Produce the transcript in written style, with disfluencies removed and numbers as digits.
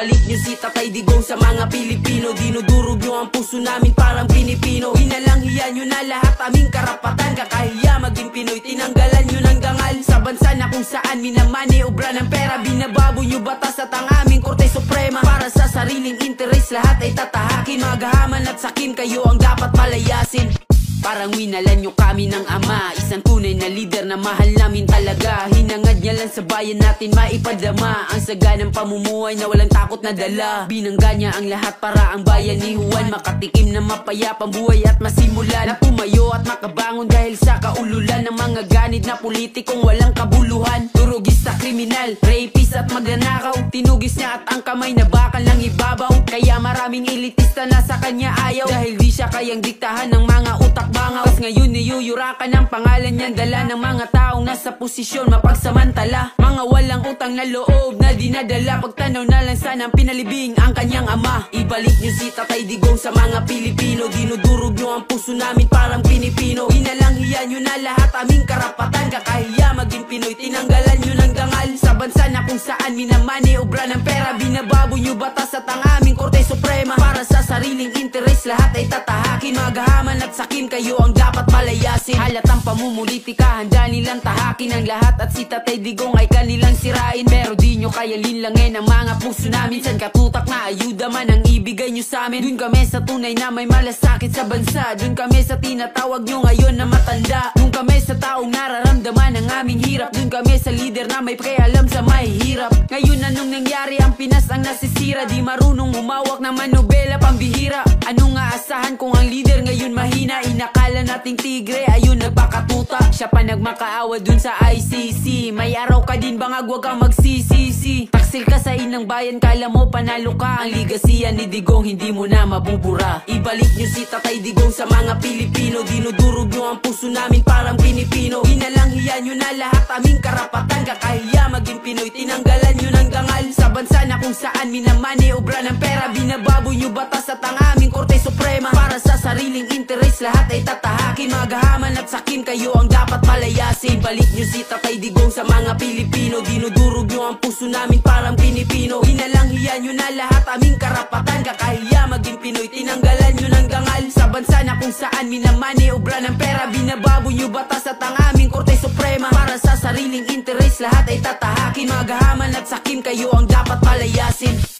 Ibalik nyo si Tatay Digong sa mga Pilipino. Dinudurog nyo ang puso namin parang Pinipino. Hinalanghiyan nyo na lahat aming karapatan. Kakahiya maging Pinoy, tinanggalan nyo ng dangal. Sa bansa na kung saan minamani obra ng pera. Binababo nyo batas at ang aming Korte Suprema. Para sa sariling interes lahat ay tatahakin. Magahaman at sakim, kayo ang dapat palayasin. Parang winalan nyo kami ng ama, isang tunay na leader na mahal namin talaga. Hinangad niya lang sa bayan natin maipadama ang saganang pamumuhay na walang takot na dala. Binangga niya ang lahat para ang bayan ni Juan makatikim na mapayapang buhay at masimulan na pumayo at makabangon dahil sa kaululan ng mga ganid na politikong walang kabuluhan. Turugis sa kriminal, rapist at magnanakaw. Tinugis niya at ang kamay na bakal ng ibabaw. Kaya maraming elitista na sa kanya ayaw, dahil di siya kayang diktahan ng mga utak bangaw. Pas ngayon niyuyurakan ang pangalan niyan, dala ng mga taong nasa posisyon mapagsamantala. Mga walang utang na loob na dinadala, pagtanaw na lang sana ang pinalibing ang kanyang ama. Ibalik niyo si Tatay Digong sa mga Pilipino. Dinudurog niyo ang puso namin parang Pinipino. Hinalanghiyan niyo na lahat aming karapatan. Kakahiya maging Pinoy, tinanggalan niyo ng dangal. Sa bansa na kung saan minamani obra ng pera. Binababo niyo batas at ang aming Korte Suprema. Para sa sariling interes lahat ay tatahakin. Magahaman at sakim, kayo ang dapat palayasin. Halatang pamumulitika, handa nilang tahakin ang lahat. At si Tatay Digong ay kanilang sirain. Pero di nyo kaya linlangin ang mga puso namin. San katutak na ayuda man ang ibigay nyo sa amin. Dun kami sa tunay na may malasakit sa bansa. Dun kami sa tinatawag nyo ngayon na matanda. Dun kami sa taong nararamdaman ang aming hirap. Dun kami sa leader na may pakialam sa mahihirap. Ngayon anong nangyari, ang Pinas ang nasisira. Di marunong humawak ng manobela, pambihira. Anong aasahan kung ang leader ngayon mahina? Inakala nating tigre, ayun nagpakatuta. Siya pa nagmakaawa dun sa ICC. May araw ka din bangag, wag kang magsisisi. Taksil ka sa inang bayan, kala mo panalo ka. Ang ligasiya ni Digong hindi mo na mabubura. Ibalik nyo si Tatay Digong sa mga Pilipino. Dinudurog nyo ang puso namin parang Pinipino. Hinalanghiyan nyo na lahat aming karapatan. Kakahiya maging Pinoy, tinanggalan nyo ng dangal. Sa bansa na kung saan minamani obra ng pera. Binababo nyo batas at ang aming Korte Suprema. Para sa sariling interes lahat ay tatahakin. Magahaman at sakim, kayo ang dapat palayasin. Balik nyo si Tatay Digong sa mga Pilipino. Dinudurog nyo ang puso namin parang Pinipino. Hinalanghiyan nyo na lahat aming karapatan. Kakahiya maging Pinoy, tinanggalan nyo ng dangal. Sa bansa na kung saan minamani obra ng pera. Binababo nyo batas at ang aming Korte Suprema. Para sa sariling interes lahat ay tatahakin. Magahaman at sakim, kayo ang dapat palayasin.